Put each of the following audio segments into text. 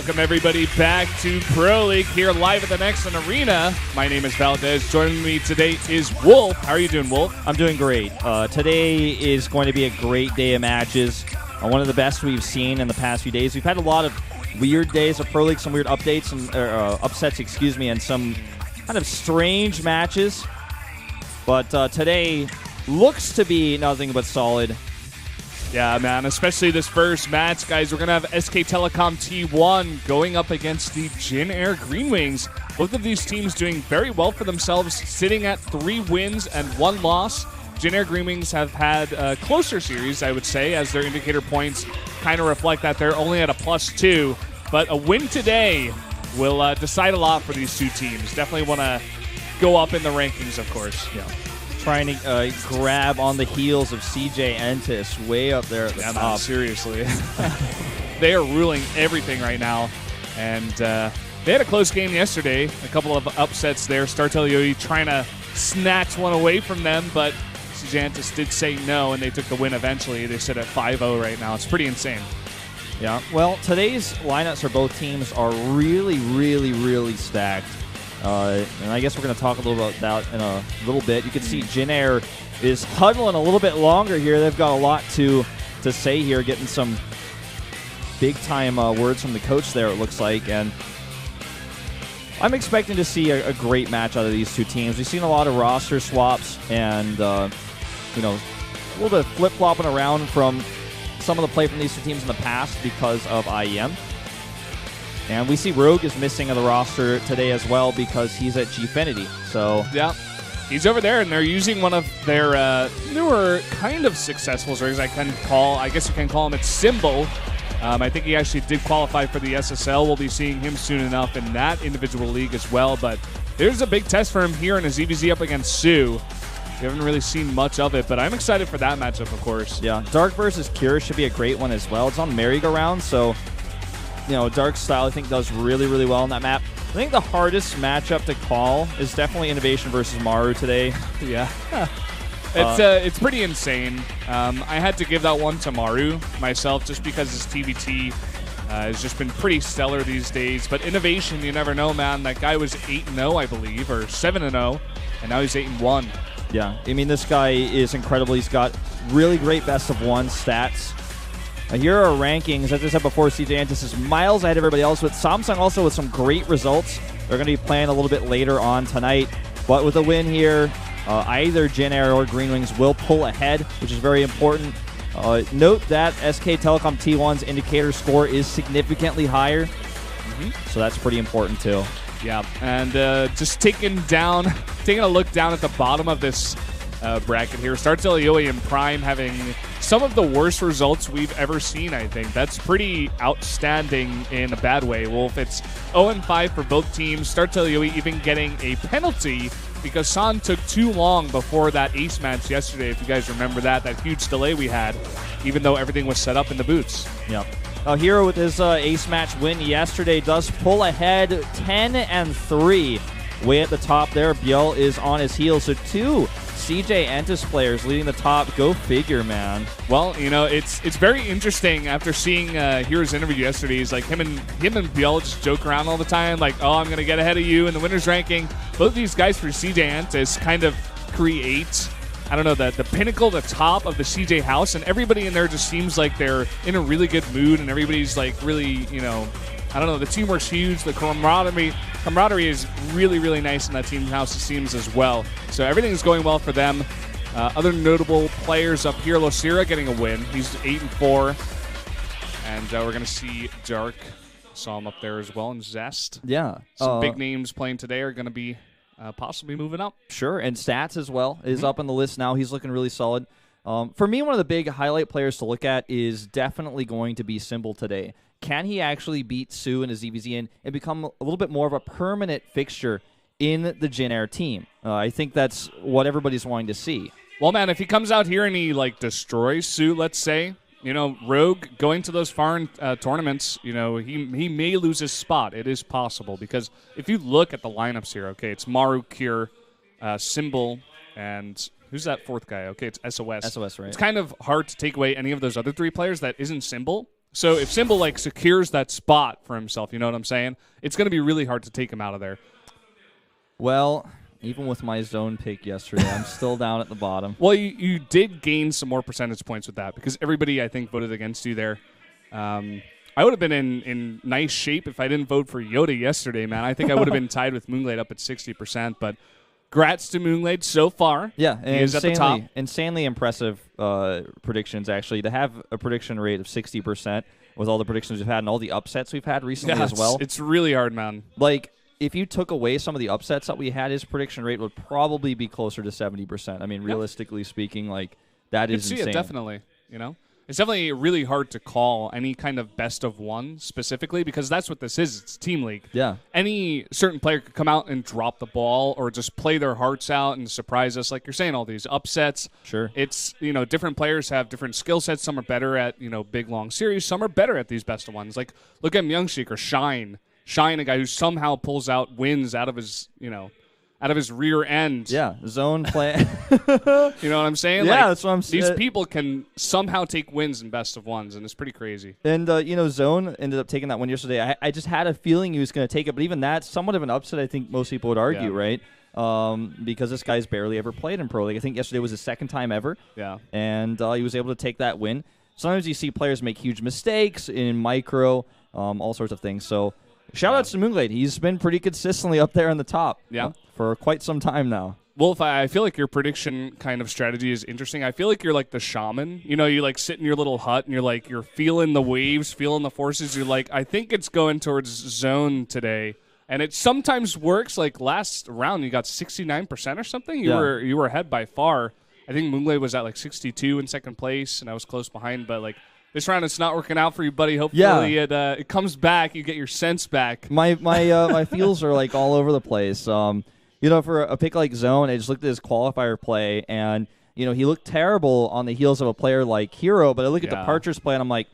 Welcome everybody back to Pro League here live at the Nexon Arena. My name is Valdez. Joining me today is Wolf. How are you doing, Wolf? I'm doing great. Today is going to be a great day of matches. One of the best we've seen in the past few days. We've had a lot of weird days of Pro League, some weird updates, upsets, and some kind of strange matches. But today looks to be nothing but solid. Yeah, man, especially this first match, guys. We're going to have SK Telecom T1 going up against the Jin Air Green Wings. Both of these teams doing very well for themselves, sitting at 3 wins and 1 loss. Jin Air Green Wings have had a closer series, I would say, as their indicator points kind of reflect that they're only at a +2. But a win today will decide a lot for these two teams. Definitely want to go up in the rankings, of course. Yeah. Trying to grab on the heels of CJ Entis way up there at the top. Man, seriously. They are ruling everything right now. And they had a close game yesterday. A couple of upsets there. StarTale-yoe trying to snatch one away from them, but CJ Entis did say no, and they took the win eventually. They sit at 5-0 right now. It's pretty insane. Yeah. Well, today's lineups for both teams are really, really, really stacked. And I guess we're going to talk a little about that in a little bit. You can see Jin Air is huddling a little bit longer here. They've got a lot to say here, getting some big-time words from the coach there, it looks like. And I'm expecting to see a great match out of these two teams. We've seen a lot of roster swaps and, a little bit of flip-flopping around from some of the play from these two teams in the past because of IEM. And we see Rogue is missing on the roster today as well because he's at Gfinity. So yeah, he's over there, and they're using one of their newer kind of successful rigs. I guess you can call him. It's Symbol. I think he actually did qualify for the SSL. We'll be seeing him soon enough in that individual league as well. But there's a big test for him here in a ZVZ up against Sue. We haven't really seen much of it, but I'm excited for that matchup, of course. Yeah, Dark versus Cure should be a great one as well. It's on merry-go-round, so Dark's style, I think, does really, really well on that map. I think the hardest matchup to call is definitely INnoVation versus Maru today. Yeah. It's pretty insane. I had to give that one to Maru myself just because his TVT has just been pretty stellar these days. But INnoVation, you never know, man. That guy was 8-0, I believe, or 7-0, and now he's 8-1. Yeah, I mean, this guy is incredible. He's got really great best-of-1 stats. Here are our rankings. As I said before, CJ Entis is miles ahead of everybody else, with Samsung also with some great results. They're going to be playing a little bit later on tonight. But with a win here, either Jin Air or Green Wings will pull ahead, which is very important. Note that SK Telecom T1's indicator score is significantly higher, so that's pretty important too. Yeah, and just taking a look down at the bottom of this bracket here, StarTale-yoe and Prime having some of the worst results we've ever seen, I think. That's pretty outstanding in a bad way, Wolf. It's 0-5 for both teams. StarTale-yoe even getting a penalty because San took too long before that ace match yesterday, if you guys remember that huge delay we had, even though everything was set up in the boots. Yep. Hero with his ace match win yesterday does pull ahead 10-3. Way at the top there, Biel is on his heels. So 2 CJ Entis players leading the top. Go figure, man. Well, it's very interesting after seeing Hero's interview yesterday. He's like, him and Biel just joke around all the time, like, oh, I'm going to get ahead of you in the winner's ranking. Both of these guys for CJ Entis kind of create, I don't know, the pinnacle, the top of the CJ house, and everybody in there just seems like they're in a really good mood, and everybody's like really, I don't know, the teamwork's huge. The camaraderie is really, really nice in that team house, it seems, as well. So everything's going well for them. Other notable players up here, Losira getting a win. He's 8-4. And we're going to see Dark. Saw him up there as well, and Zest. Yeah. Some big names playing today are going to be possibly moving up. Sure, and Stats as well is up on the list now. He's looking really solid. For me, one of the big highlight players to look at is definitely going to be Symbol today. Can he actually beat Sue in a ZVZ and become a little bit more of a permanent fixture in the Jin Air team? I think that's what everybody's wanting to see. Well, man, if he comes out here and he destroys Sue, let's say, Rogue going to those foreign tournaments, he may lose his spot. It is possible because if you look at the lineups here, okay, it's Maru, Cure, Symbol, and who's that fourth guy? Okay, it's SOS. SOS, right? It's kind of hard to take away any of those other 3 players that isn't Symbol. So if Symbol like secures that spot for himself, you know what I'm saying? It's going to be really hard to take him out of there. Well, even with my zone pick yesterday, I'm still down at the bottom. Well, you did gain some more percentage points with that because everybody, I think, voted against you there. I would have been in nice shape if I didn't vote for Yoda yesterday, man. I think I would have been tied with Moonglade up at 60%, but grats to Moonglade so far. Yeah, and he is at the top. Insanely impressive predictions, actually. To have a prediction rate of 60% with all the predictions we've had and all the upsets we've had recently as well. It's really hard, man. Like, if you took away some of the upsets that we had, his prediction rate would probably be closer to 70%. I mean, realistically speaking, like, that is insane. I see it, definitely, you know? It's definitely really hard to call any kind of best of one specifically because that's what this is. It's Team League. Yeah. Any certain player could come out and drop the ball or just play their hearts out and surprise us. Like you're saying, all these upsets. Sure. It's, different players have different skill sets. Some are better at, big, long series. Some are better at these best of ones. Like, look at Myungshik or Shine. Shine, a guy who somehow pulls out wins out of his, out of his rear end. Yeah, zone play. You know what I'm saying? Yeah, that's what I'm saying. These people can somehow take wins in best of ones, and it's pretty crazy. And, Zone ended up taking that one yesterday. I just had a feeling he was going to take it, but even that's somewhat of an upset, I think most people would argue, right? Because this guy's barely ever played in Pro League. I think yesterday was his second time ever. Yeah. And he was able to take that win. Sometimes you see players make huge mistakes in micro, all sorts of things. So shout outs to Moonglade. He's been pretty consistently up there on the top for quite some time now. Wolf, I feel like your prediction kind of strategy is interesting. I feel like you're like the shaman. You like sit in your little hut and you're feeling the waves, feeling the forces. You're like, I think it's going towards zone today. And it sometimes works. Like last round, you got 69% or something. You were ahead by far. I think Moonglade was at like 62 in second place, and I was close behind. But like this round, it's not working out for you, buddy. Hopefully it comes back. You get your sense back. My feels are like all over the place. For a pick like Zone, I just looked at his qualifier play, and he looked terrible on the heels of a player like Hero. But I look at Departure's play, and I'm like,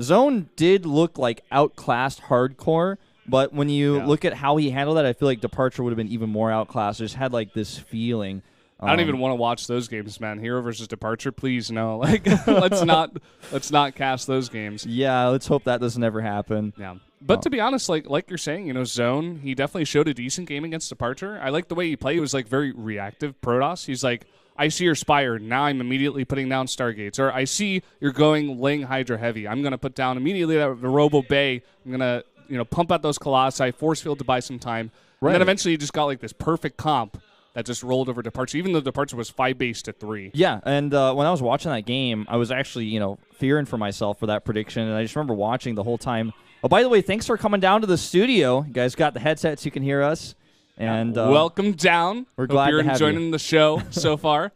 Zone did look like outclassed hardcore. But when you look at how he handled that, I feel like Departure would have been even more outclassed. I just had like this feeling. I don't even want to watch those games, man. Hero versus Departure, please no. Like, let's not cast those games. Yeah, let's hope that doesn't ever happen. Yeah, but to be honest, like you're saying, Zone, he definitely showed a decent game against Departure. I like the way he played. He was like very reactive. Protoss, he's like, I see your Spire. Now I'm immediately putting down Stargates. Or I see you're going laying Hydra heavy. I'm going to put down immediately the Robo Bay. I'm going to pump out those Colossi, force field to buy some time. Right. And then eventually you just got like this perfect comp that just rolled over Departure, even though Departure was 5-base to 3. Yeah, and when I was watching that game, I was actually, fearing for myself for that prediction, and I just remember watching the whole time. Oh, by the way, thanks for coming down to the studio. You guys got the headsets, you can hear us. And welcome down. We're glad you're to have enjoying the show so far.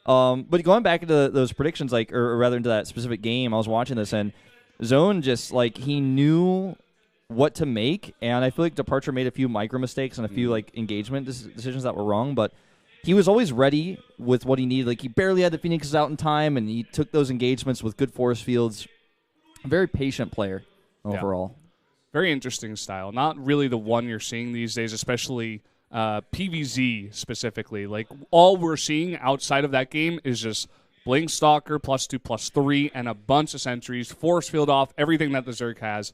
But going back into those predictions, or rather into that specific game, I was watching this, and Zone just, he knew what to make, and I feel like Departure made a few micro mistakes and a few engagement decisions that were wrong, but he was always ready with what he needed. Like, he barely had the Phoenixes out in time, and he took those engagements with good force fields. A very patient player overall. Yeah. Very interesting style. Not really the one you're seeing these days, especially PVZ specifically. Like, all we're seeing outside of that game is just Blink Stalker +2/+3 and a bunch of sentries, force field off, everything that the Zerg has.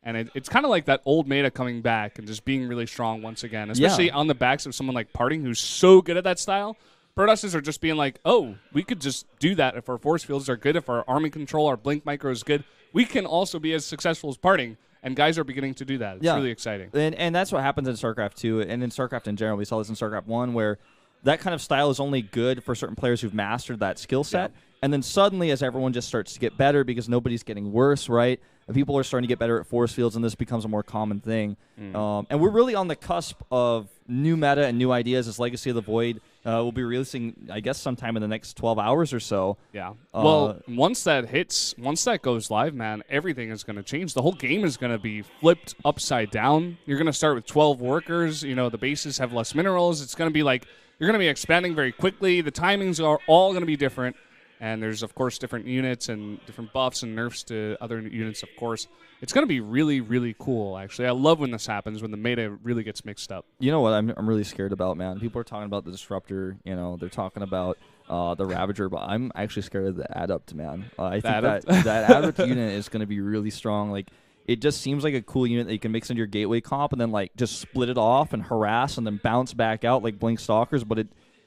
And it's kind of like that old meta coming back and just being really strong once again, especially on the backs of someone like Parting, who's so good at that style. Protosses are just being like, oh, we could just do that if our force fields are good, if our army control, our blink micro is good. We can also be as successful as Parting, and guys are beginning to do that. It's really exciting. And that's what happens in StarCraft 2, and in StarCraft in general. We saw this in StarCraft 1, where that kind of style is only good for certain players who've mastered that skill set. Yeah. And then suddenly, as everyone just starts to get better because nobody's getting worse, right? And people are starting to get better at force fields, and this becomes a more common thing. And we're really on the cusp of new meta and new ideas as Legacy of the Void will be releasing, I guess, sometime in the next 12 hours or so. Yeah. Well, once that goes live, man, everything is going to change. The whole game is going to be flipped upside down. You're going to start with 12 workers. The bases have less minerals. It's going to be like you're going to be expanding very quickly. The timings are all going to be different. And there's, of course, different units and different buffs and nerfs to other units, of course. It's going to be really, really cool, actually. I love when this happens, when the meta really gets mixed up. You know what I'm really scared about, man? People are talking about the Disruptor. They're talking about the Ravager, but I'm actually scared of the Adept, man. I think that Adept unit is going to be really strong. Like, it just seems like a cool unit that you can mix into your gateway comp and then like just split it off and harass and then bounce back out like Blink Stalkers, but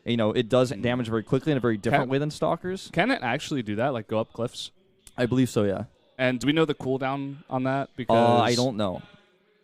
it does damage very quickly in a very different way than Stalkers. Can it actually do that, like go up cliffs? I believe so, yeah. And do we know the cooldown on that? Because I don't know.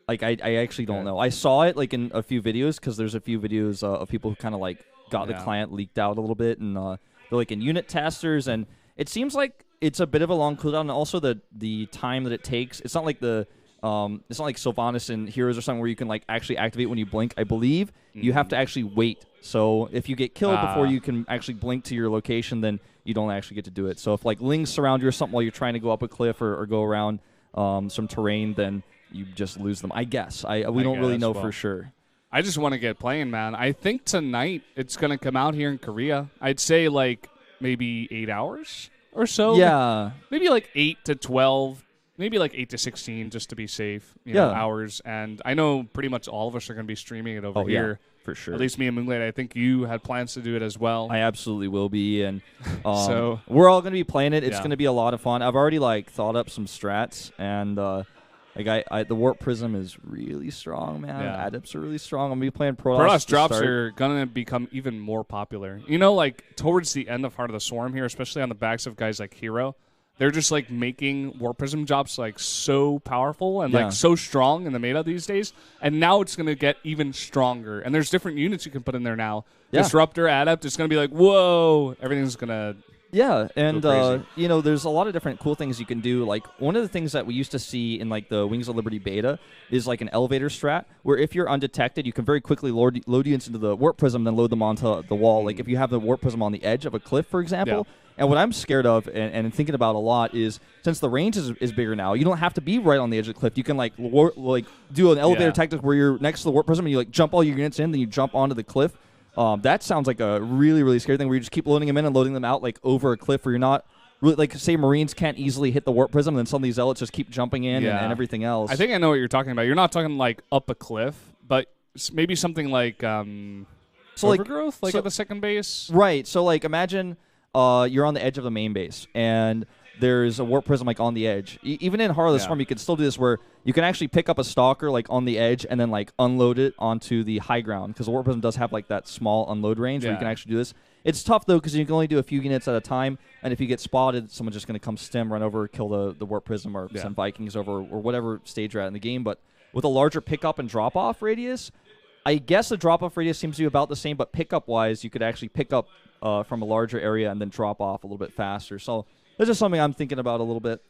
Like, I actually don't know. I saw it like in a few videos because there's a few videos of people who kind of like got the client leaked out a little bit, and they're like in unit testers, and it seems like it's a bit of a long cooldown, and also the time that it takes. It's not like it's not like Sylvanas and Heroes or something where you can like actually activate when you blink. I believe you have to actually wait. So if you get killed before you can actually blink to your location, then you don't actually get to do it. So if like Lings surround you or something while you're trying to go up a cliff or go around some terrain, then you just lose them. I guess. We don't really know for sure. I just want to get playing, man. I think tonight it's going to come out here in Korea. I'd say like maybe 8 hours or so. Yeah. Maybe like 8 to 12. Maybe like 8 to 16 just to be safe, hours. And I know pretty much all of us are going to be streaming it over here. Yeah, for sure. At least me and Moonlight. I think you had plans to do it as well. I absolutely will be. And so we're all going to be playing it. It's going to be a lot of fun. I've already like thought up some strats. And the Warp Prism is really strong, man. Yeah. Adepts are really strong. I'm going to be playing Protoss. Protoss drops are going to become even more popular. You know, like towards the end of Heart of the Swarm here, especially on the backs of guys like Hero, they're just like making Warp Prism drops like so powerful and like so strong in the meta these days. And now it's going to get even stronger. And there's different units you can put in there now. Yeah. Disruptor, Adept, it's going to be like, whoa, everything's going to... Yeah, and there's a lot of different cool things you can do. Like one of the things that we used to see in like the Wings of Liberty beta is like an elevator strat, where if you're undetected, you can very quickly load units into the Warp Prism, then load them onto the wall. Like if you have the Warp Prism on the edge of a cliff, for example. Yeah. And what I'm scared of and thinking about a lot is, since the range is bigger now, you don't have to be right on the edge of the cliff. You can like do an elevator tactic where you're next to the Warp Prism and you like jump all your units in, then you jump onto the cliff. That sounds like a really, really scary thing where you just keep loading them in and loading them out like over a cliff where you're not really, like, say Marines can't easily hit the Warp Prism, and then some of these Zealots just keep jumping in and everything else. I think I know what you're talking about. You're not talking like up a cliff, but maybe something like Overgrowth, like at the second base. Right. So like imagine you're on the edge of the main base and there's a Warp Prism like on the edge. Even in Heart of the Swarm, you can still do this where you can actually pick up a Stalker like on the edge and then like unload it onto the high ground, because the Warp Prism does have like that small unload range where you can actually do this. It's tough though because you can only do a few units at a time, and if you get spotted, someone's just going to come stem, run over, kill the Warp Prism, or send Vikings over, or whatever stage you're at in the game. But with a larger pickup and drop off radius, I guess the drop off radius seems to be about the same, but pickup wise, you could actually pick up from a larger area and then drop off a little bit faster. So this is something I'm thinking about a little bit.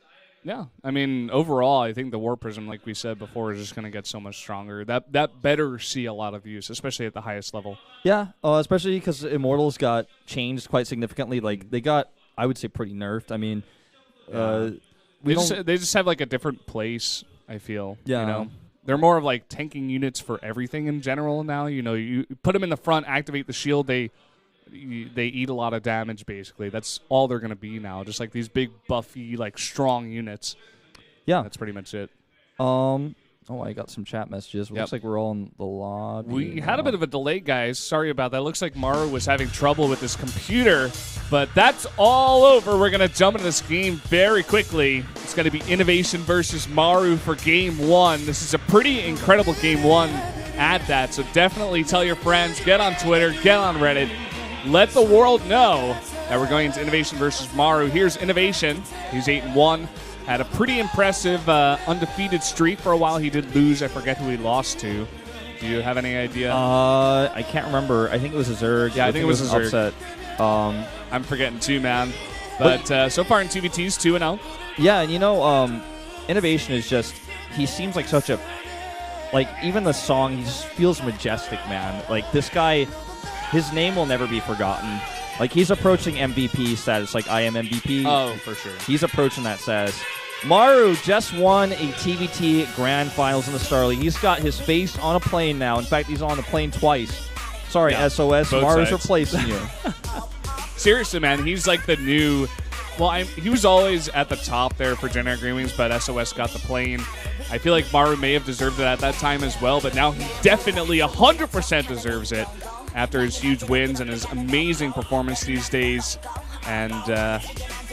Yeah, I mean, overall, I think the Warp Prism, like we said before, is just going to get so much stronger. That better see a lot of use, especially at the highest level. Yeah, especially because Immortals got changed quite significantly. Like, they got, I would say, pretty nerfed. I mean, they just have, like, a different place, I feel. Yeah. You know? They're more of, like, tanking units for everything in general now. You know, you put them in the front, activate the shield, they eat a lot of damage, basically. That's all they're going to be now, just like these big, buffy, like, strong units. Yeah. That's pretty much it. I got some chat messages. Looks like we're all in the lobby. We had a bit of a delay, guys. Sorry about that. Looks like Maru was having trouble with his computer, but that's all over. We're going to jump into this game very quickly. It's going to be INnoVation versus Maru for Game 1. This is a pretty incredible Game 1 at that, so definitely tell your friends, get on Twitter, get on Reddit. Let the world know that we're going into INnoVation versus Maru. Here's INnoVation. He's 8-1. Had a pretty impressive undefeated streak for a while. He did lose. I forget who he lost to. Do you have any idea? I can't remember. I think it was a Zerg. Yeah, I think it was a Zerg. Upset. I'm forgetting too, man. But so far in TVT's 2-0. Yeah, and you know, INnoVation is just, he seems like such a, like, even the song, he just feels majestic, man. Like, this guy, his name will never be forgotten. Like, he's approaching MVP status, like I am MVP. Oh, for sure. He's approaching that status. Maru just won a TVT Grand Finals in the Starling. He's got his face on a plane now. In fact, he's on the plane twice. Sorry, SOS. Maru's replacing you. Seriously, man, he's like the new... Well, he was always at the top there for Generic Green Wings, but SOS got the plane. I feel like Maru may have deserved it at that time as well, but now he definitely 100% deserves it. after his huge wins and his amazing performance these days. And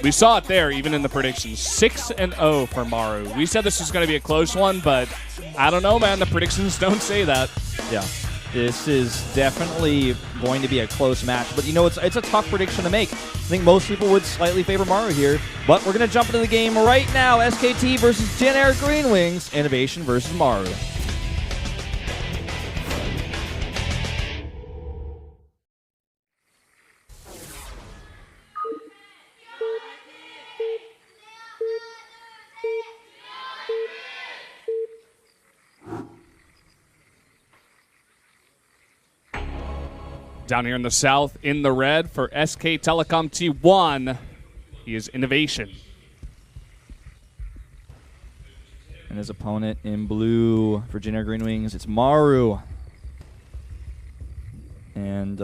we saw it there, even in the predictions. 6-0 for Maru. We said this was going to be a close one, but I don't know, man. The predictions don't say that. Yeah. This is definitely going to be a close match. But, you know, it's a tough prediction to make. I think most people would slightly favor Maru here. But we're going to jump into the game right now. SKT versus Jin Air Green Wings. INnoVation versus Maru. Down here in the south, in the red for SK Telecom T1, he is INnoVation. And his opponent in blue for Jin Air Green Wings, it's Maru. And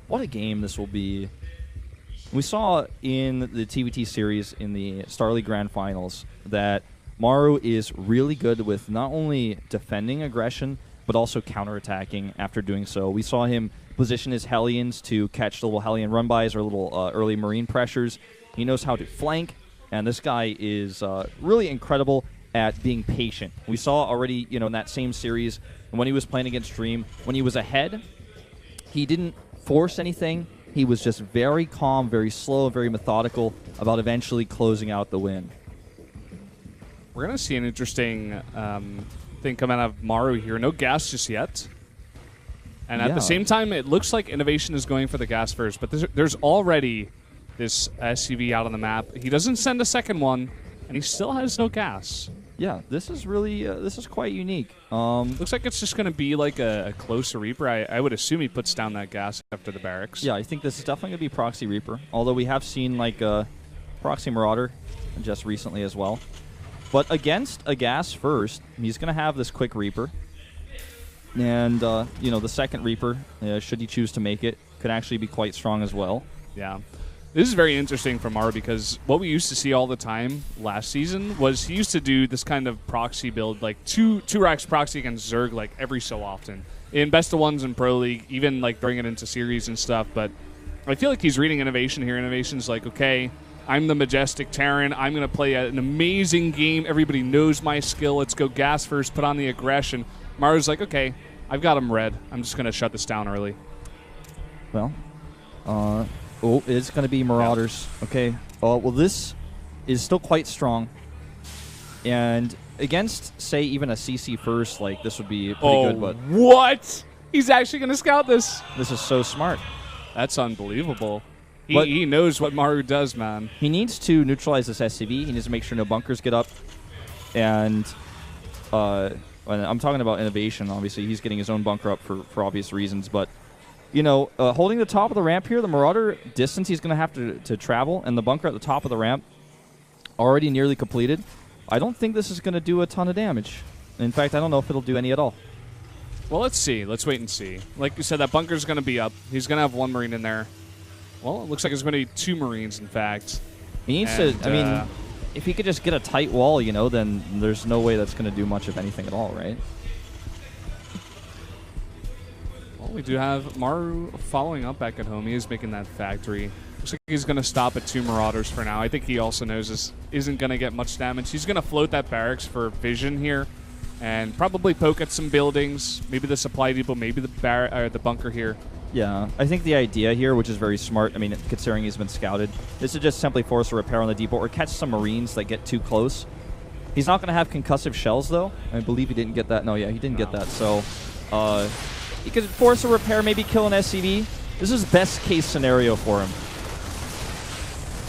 what a game this will be. We saw in the TVT series in the Star League Grand Finals that Maru is really good with not only defending aggression, but also counterattacking after doing so. We saw him position his Hellions to catch the little Hellion run-bys or little early Marine pressures. He knows how to flank, and this guy is really incredible at being patient. We saw already, you know, in that same series, when he was playing against Dream, when he was ahead, he didn't force anything. He was just very calm, very slow, very methodical about eventually closing out the win. We're going to see an interesting thing coming out of Maru here. No gas just yet. And at the same time, it looks like INnoVation is going for the gas first, but there's already this SUV out on the map. He doesn't send a second one, and he still has no gas. Yeah, this is really this is quite unique. Looks like it's just going to be like a close Reaper. I would assume he puts down that gas after the barracks. Yeah, I think this is definitely going to be Proxy Reaper, although we have seen like Proxy Marauder just recently as well. But against a gas first, he's going to have this quick Reaper. And, you know, the second Reaper, should he choose to make it, could actually be quite strong as well. Yeah. This is very interesting for Maru because what we used to see all the time last season was he used to do this kind of proxy build, like two racks proxy against Zerg, like every so often. In Best of Ones in Pro League, even like bring it into series and stuff. But I feel like he's reading INnoVation here. INnoVation's like, okay, I'm the Majestic Terran. I'm going to play an amazing game. Everybody knows my skill. Let's go gas first, put on the aggression. Maru's like, okay, I've got him red. I'm just going to shut this down early. Well, it's going to be Marauders. Yeah. Okay. Well, this is still quite strong. And against, say, even a CC first, like, this would be pretty good. But what? He's actually going to scout this. This is so smart. That's unbelievable. He knows what Maru does, man. He needs to neutralize this SCV. He needs to make sure no bunkers get up. And I'm talking about INnoVation. Obviously, he's getting his own bunker up for obvious reasons. But, you know, holding the top of the ramp here, the Marauder distance he's going to have to travel, and the bunker at the top of the ramp already nearly completed. I don't think this is going to do a ton of damage. In fact, I don't know if it'll do any at all. Well, let's see. Let's wait and see. Like you said, that bunker's going to be up. He's going to have one Marine in there. Well, it looks like it's going to be 2 Marines, in fact. He needs to, I mean, if he could just get a tight wall, you know, then there's no way that's going to do much of anything at all, right? Well, we do have Maru following up back at home. He is making that factory. Looks like he's going to stop at 2 Marauders for now. I think he also knows this isn't going to get much damage. He's going to float that barracks for vision here and probably poke at some buildings, maybe the supply depot, maybe the bunker here. Yeah, I think the idea here, which is very smart, I mean, considering he's been scouted, is to just simply force a repair on the depot or catch some Marines that get too close. He's not going to have concussive shells, though. I believe he didn't get that. No, yeah, he didn't get that. So he could force a repair, maybe kill an SCV. This is best case scenario for him.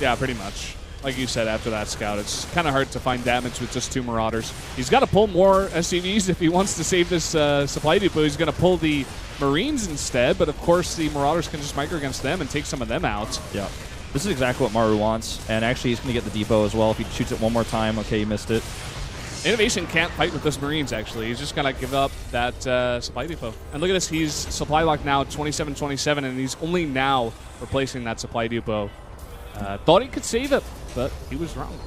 Yeah, pretty much. Like you said, after that scout, it's kind of hard to find damage with just 2 Marauders. He's got to pull more SCVs if he wants to save this supply depot. He's going to pull the Marines instead, but of course the Marauders can just micro against them and take some of them out. Yeah. This is exactly what Maru wants, and actually he's going to get the depot as well. If he shoots it one more time, okay, he missed it. INnoVation can't fight with those Marines, actually. He's just going to give up that supply depot. And look at this. He's supply locked now, 27-27, and he's only now replacing that supply depot. Thought he could save it, but he was wrong.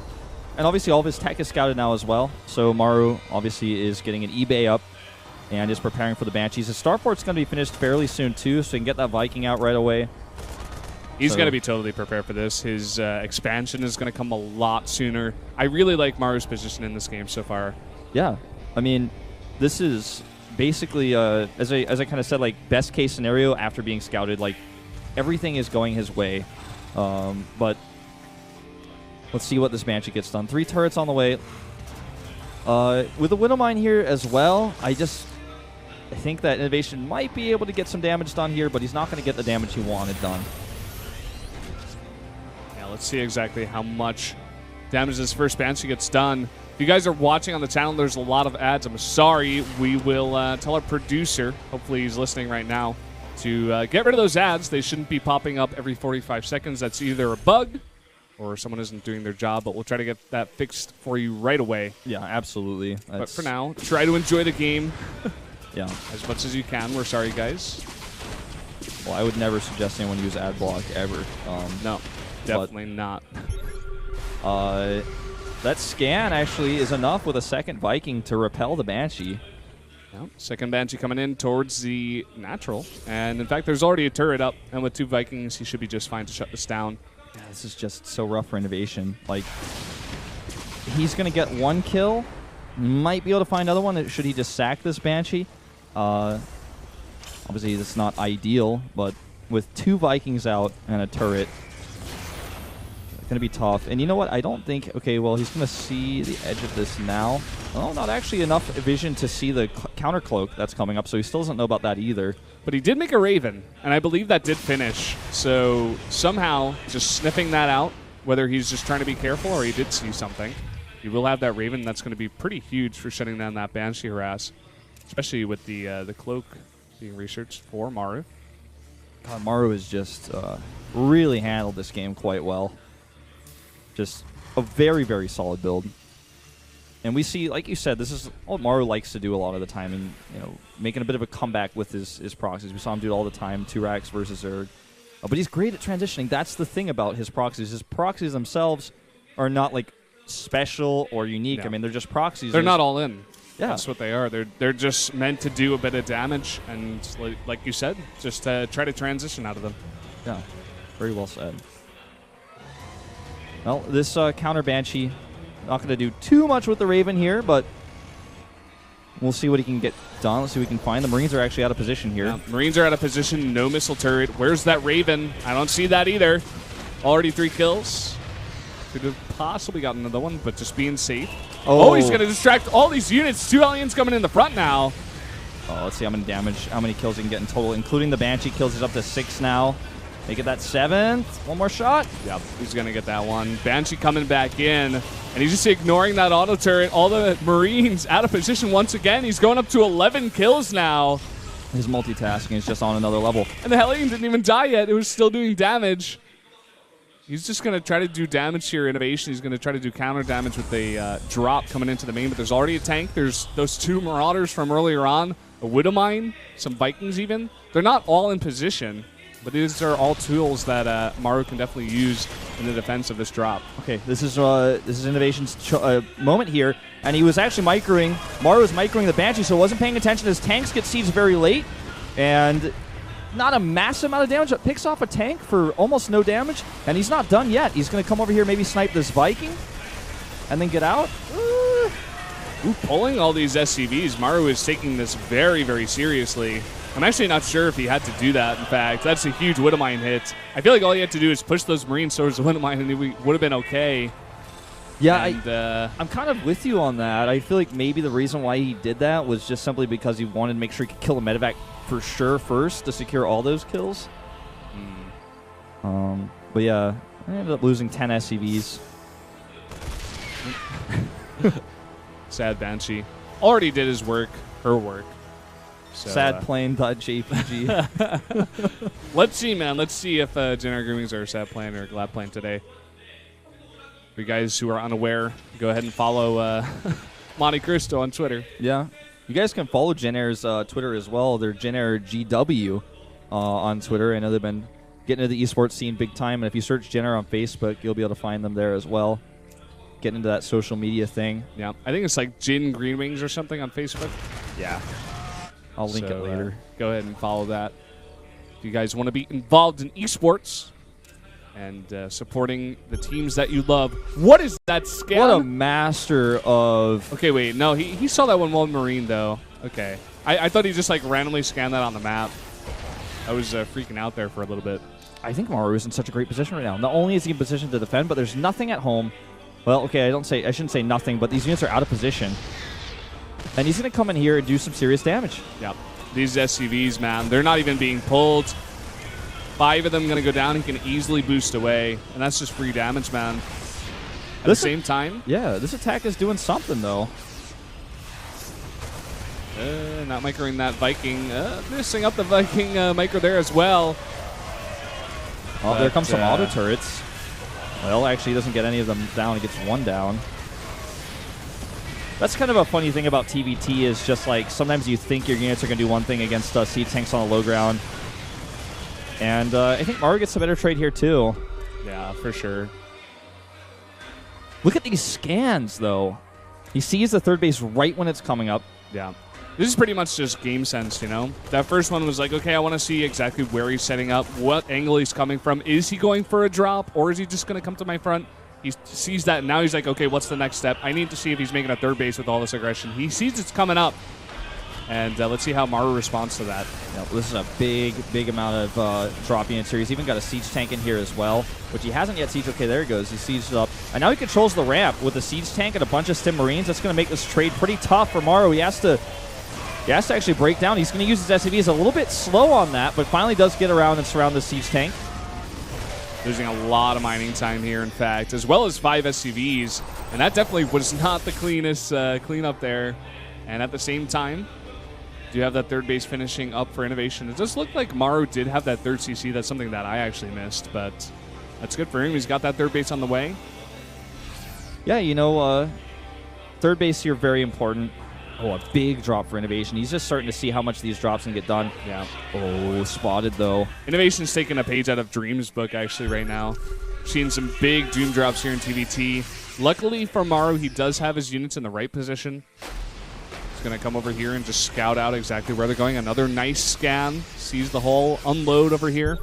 And obviously all of his tech is scouted now as well, so Maru obviously is getting an eBay up. and is preparing for the Banshees. His starport's going to be finished fairly soon, too, so he can get that Viking out right away. He's going to be totally prepared for this. His expansion is going to come a lot sooner. I really like Maru's position in this game so far. Yeah. I mean, this is basically, as I kind of said, like, best case scenario after being scouted. Like, everything is going his way. But let's see what this Banshee gets done. 3 turrets on the way. With the Widowmine here as well, I think that INnoVation might be able to get some damage done here, but he's not going to get the damage he wanted done. Let's see exactly how much damage this first Banshee gets done. If you guys are watching on the channel, there's a lot of ads. I'm sorry. We will tell our producer, hopefully he's listening right now, to get rid of those ads. They shouldn't be popping up every 45 seconds. That's either a bug or someone isn't doing their job, but we'll try to get that fixed for you right away. Yeah, absolutely. But for now, try to enjoy the game yeah, as much as you can. We're sorry, guys. Well, I would never suggest anyone use ad block ever. No. Definitely not. That scan actually is enough with a second Viking to repel the Banshee. Yep. Second Banshee coming in towards the natural. And in fact, there's already a turret up. And with 2 Vikings, he should be just fine to shut this down. Yeah, this is just so rough for INnoVation. Like, he's going to get 1 kill. Might be able to find another one should he just sack this Banshee. Obviously, that's not ideal. But with 2 Vikings out and a turret, going to be tough. And you know what? I don't think... Okay, well, he's going to see the edge of this now. Oh, not actually enough vision to see the counter cloak that's coming up, so he still doesn't know about that either. But he did make a Raven, and I believe that did finish. So somehow, just sniffing that out, whether he's just trying to be careful or he did see something, he will have that Raven. That's going to be pretty huge for shutting down that Banshee harass, especially with the cloak being researched for Maru. God, Maru has just really handled this game quite well. Just a very, very solid build. And we see, like you said, this is what Maru likes to do a lot of the time, and making a bit of a comeback with his proxies. We saw him do it all the time, 2 racks versus Zerg. But he's great at transitioning. That's the thing about his proxies. His proxies themselves are not like special or unique. Yeah. I mean, they're just proxies. They're not all in. Yeah. That's what they are. They're just meant to do a bit of damage, and like you said, just try to transition out of them. Yeah, very well said. Well, this counter Banshee, not going to do too much with the Raven here, but we'll see what he can get done. Let's see what we can find. The Marines are actually out of position here. Yeah, Marines are out of position. No missile turret. Where's that Raven? I don't see that either. Already 3 kills. Could have possibly gotten another one, but just being safe. Oh, he's going to distract all these units. 2 aliens coming in the front now. Oh, let's see how many kills he can get in total, including the Banshee kills. He's up to 6 now. Make it that 7th. One more shot. Yep, he's going to get that one. Banshee coming back in, and he's just ignoring that auto turret. All the Marines out of position once again. He's going up to 11 kills now. His multitasking is just on another level. And the Hellion didn't even die yet. It was still doing damage. He's just going to try to do damage here, INnoVation. He's going to try to do counter damage with a drop coming into the main, but there's already a tank. There's those 2 Marauders from earlier on, a Widowmine, some Vikings even. They're not all in position. But these are all tools that Maru can definitely use in the defense of this drop. Okay, this is INnoVation's moment here, and he was actually microing. Maru was microing the Banshee, so wasn't paying attention. His tanks get sieged very late, and not a massive amount of damage. It picks off a tank for almost no damage, and he's not done yet. He's going to come over here, maybe snipe this Viking, and then get out. Ooh, pulling all these SCVs. Maru is taking this very, very seriously. I'm actually not sure if he had to do that, in fact. That's a huge Widowmine hit. I feel like all he had to do is push those Marines towards the Widowmine, and he would have been okay. Yeah, and, I'm kind of with you on that. I feel like maybe the reason why he did that was just simply because he wanted to make sure he could kill the medevac for sure first to secure all those kills. But yeah, I ended up losing 10 SCVs. Sad Banshee. Already did his work, her work. So, Sadplane.jpg. Let's see, man. Let's see if Generic Groomings are sad plane or glad plane today. For you guys who are unaware, go ahead and follow Monte Cristo on Twitter. Yeah. You guys can follow Genair's Twitter as well. They're Genair GW on Twitter. I know they've been getting into the esports scene big time. And if you search Genair on Facebook, you'll be able to find them there as well. Getting into that social media thing. Yeah. I think it's like Gin Green Wings or something on Facebook. Yeah. I'll link it later. Go ahead and follow that. If you guys want to be involved in esports and supporting the teams that you love. What is that scan? What a master of... Okay, wait. No, he saw that one Marine, though. Okay. I thought he just, like, randomly scanned that on the map. I was freaking out there for a little bit. I think Maru is in such a great position right now. Not only is he in position to defend, but there's nothing at home. Well, okay, I shouldn't say nothing, but these units are out of position. And he's going to come in here and do some serious damage. Yep. These SCVs, man, they're not even being pulled. 5 of them going to go down. He can easily boost away. And that's just free damage, man. At the same time. Yeah, this attack is doing something, though. Not microing that Viking. Missing up the Viking micro there as well. Oh, there comes some auto turrets. Well, actually, he doesn't get any of them down. He gets 1 down. That's kind of a funny thing about TVT is just like sometimes you think your units are going to do one thing against siege tanks on the low ground. And I think Maru gets a better trade here, too. Yeah, for sure. Look at these scans, though. He sees the third base right when it's coming up. Yeah. This is pretty much just game sense, you know? That first one was like, okay, I want to see exactly where he's setting up, what angle he's coming from. Is he going for a drop, or is he just going to come to my front? He sees that, and now he's like, okay, what's the next step? I need to see if he's making a third base with all this aggression. He sees it's coming up, and let's see how Maru responds to that. Yeah, well, this is a big amount of drop units here. He's even got a siege tank in here as well, which he hasn't yet sieged. Okay, there he goes. He sieged up. And now he controls the ramp with a siege tank and a bunch of stim marines. That's going to make this trade pretty tough for Maru. He has to actually break down. He's going to use his SCVs a little bit slow on that, but finally does get around and surround the siege tank. Losing a lot of mining time here, in fact, as well as 5 SCVs. And that definitely was not the cleanest cleanup there. And at the same time, do you have that third base finishing up for INnoVation? It does look like Maru did have that third CC. That's something that I actually missed, but that's good for him. He's got that third base on the way. Yeah, you know, third base here, very important. Oh, a big drop for INnoVation. He's just starting to see how much these drops can get done. Yeah. Oh, spotted, though. INnoVation's taking a page out of Dream's book, actually, right now. Seeing some big Doom drops here in TVT. Luckily for Maru, he does have his units in the right position. He's going to come over here and just scout out exactly where they're going. Another nice scan. Sees the hole. Unload over here.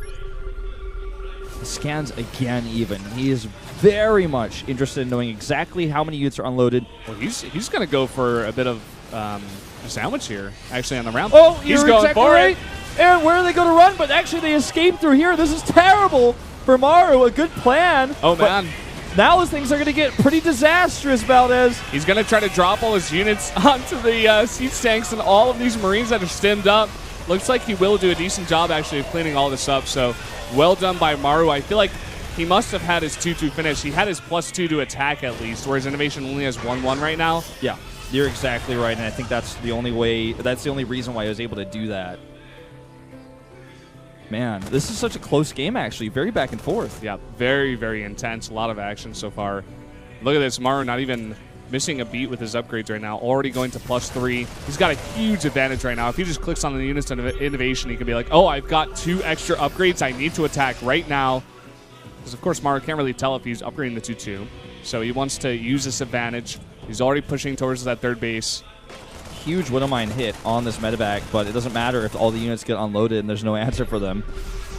The scans again even. He is very much interested in knowing exactly how many units are unloaded. Well, he's going to go for a bit of a sandwich here, actually, on the round. Oh, he's going exactly for right. it. And where are they going to run? But actually, they escape through here. This is terrible for Maru. A good plan. Oh, man. Now things are going to get pretty disastrous, Valdez. He's going to try to drop all his units onto the siege tanks and all of these Marines that are stemmed up. Looks like he will do a decent job, actually, of cleaning all this up. So, well done by Maru. I feel like he must have had his 2-2 finish. He had his +2 to attack, at least, whereas INnoVation only has 1-1 right now. Yeah, you're exactly right, and I think that's the only way. That's the only reason why I was able to do that. Man, this is such a close game, actually. Very back and forth. Yeah, very, very intense. A lot of action so far. Look at this. Maru not even missing a beat with his upgrades right now. Already going to +3. He's got a huge advantage right now. If he just clicks on the units of INnoVation, he can be like, oh, I've got 2 extra upgrades. I need to attack right now. Because, of course, Maru can't really tell if he's upgrading the 2-2. So he wants to use this advantage. He's already pushing towards that third base. Huge Widowmine hit on this medevac, but it doesn't matter if all the units get unloaded and there's no answer for them.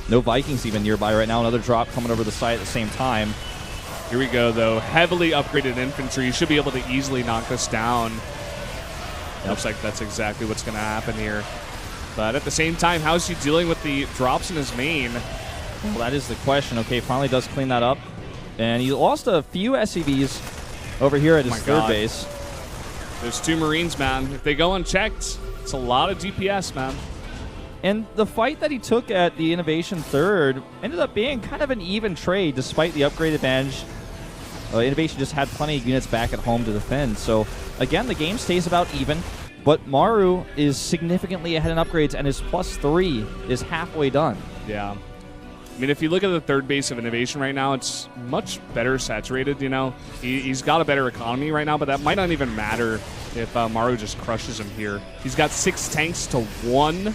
No Vikings even nearby right now. Another drop coming over the site at the same time. Here we go, though. Heavily upgraded infantry. You should be able to easily knock this down. Yep. Looks like that's exactly what's going to happen here. But at the same time, how is he dealing with the drops in his main? Well, that is the question. Okay, finally does clean that up. And he lost a few SCVs over here at his third base. There's 2 Marines, man. If they go unchecked, it's a lot of DPS, man. And the fight that he took at the INnoVation third ended up being kind of an even trade despite the upgrade advantage. INnoVation just had plenty of units back at home to defend. So, again, the game stays about even. But Maru is significantly ahead in upgrades, and his +3 is halfway done. Yeah. I mean, if you look at the third base of INnoVation right now, it's much better saturated, you know. He's got a better economy right now, but that might not even matter if Maru just crushes him here. He's got 6 tanks to 1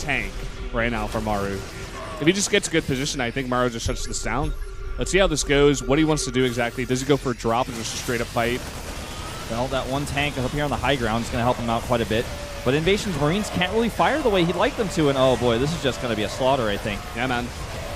tank right now for Maru. If he just gets a good position, I think Maru just shuts this down. Let's see how this goes, what he wants to do exactly. Does he go for a drop and just a straight-up fight? Well, that 1 tank up here on the high ground is going to help him out quite a bit. But INnoVation's Marines can't really fire the way he'd like them to, and oh boy, this is just going to be a slaughter, I think. Yeah, man.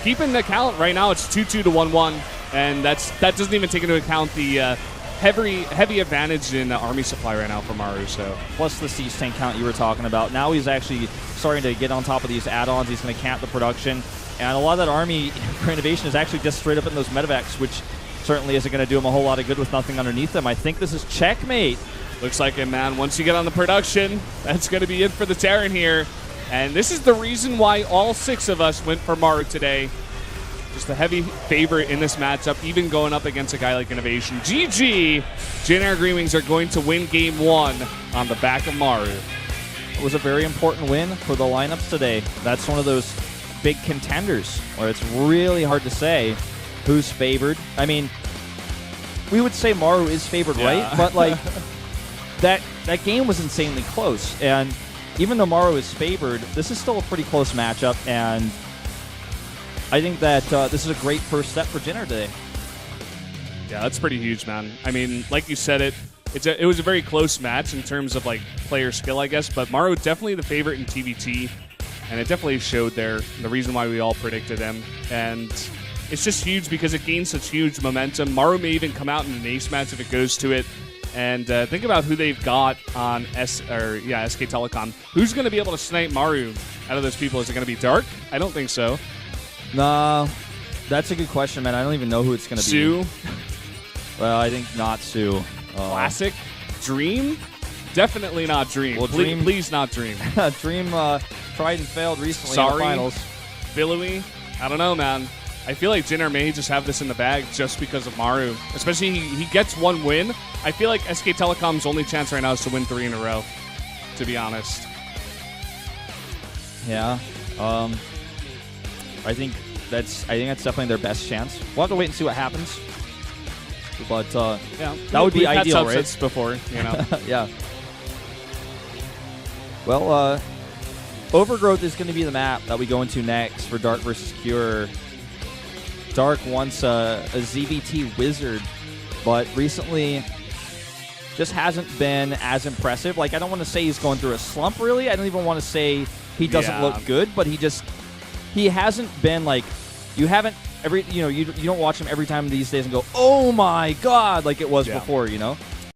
Keeping the count right now, it's 2-2 to 1-1, and that doesn't even take into account the heavy advantage in Army supply right now for Maru. So plus the siege tank count you were talking about. Now he's actually starting to get on top of these add-ons. He's going to camp the production, and a lot of that Army for INnoVation is actually just straight up in those medevacs, which certainly isn't going to do him a whole lot of good with nothing underneath them. I think this is checkmate. Looks like it, man. Once you get on the production, that's going to be it for the Terran here. And this is the reason why all 6 of us went for Maru today. Just a heavy favorite in this matchup, even going up against a guy like INnoVation. GG! Jin Air Green Wings are going to win Game 1 on the back of Maru. It was a very important win for the lineups today. That's one of those big contenders where it's really hard to say who's favored. I mean, we would say Maru is favored, right? But, like, that game was insanely close. And even though Maru is favored, this is still a pretty close matchup. And I think that this is a great first step for Jin Air today. Yeah, that's pretty huge, man. I mean, like you said, it was a very close match in terms of, like, player skill, I guess. But Maru definitely the favorite in TVT. And it definitely showed there, the reason why we all predicted him. And it's just huge because it gains such huge momentum. Maru may even come out in an ace match if it goes to it. And think about who they've got on SK Telecom. Who's going to be able to snipe Maru out of those people? Is it going to be Dark? I don't think so. No, that's a good question, man. I don't even know who it's going to be. Sue? Well, I think not Sue. Classic? Dream? Definitely not Dream. Well, Dream, please not Dream. Dream tried and failed recently in the finals. Billowy? I don't know, man. I feel like Jin Air may just have this in the bag just because of Maru. Especially he gets one win. I feel like SK Telecom's only chance right now is to win 3 in a row, to be honest. Yeah. I think that's definitely their best chance. We'll have to wait and see what happens. But yeah, that would be we've ideal, had right? subsets before, you know. Yeah. Well, Overgrowth is going to be the map that we go into next for Dark versus Cure. Dark wants a ZVT Wizard, but recently just hasn't been as impressive. Like, I don't want to say he's going through a slump, really. I don't even want to say he doesn't look good, but he hasn't been like, you don't watch him every time these days and go, oh my god, like it was before, you know?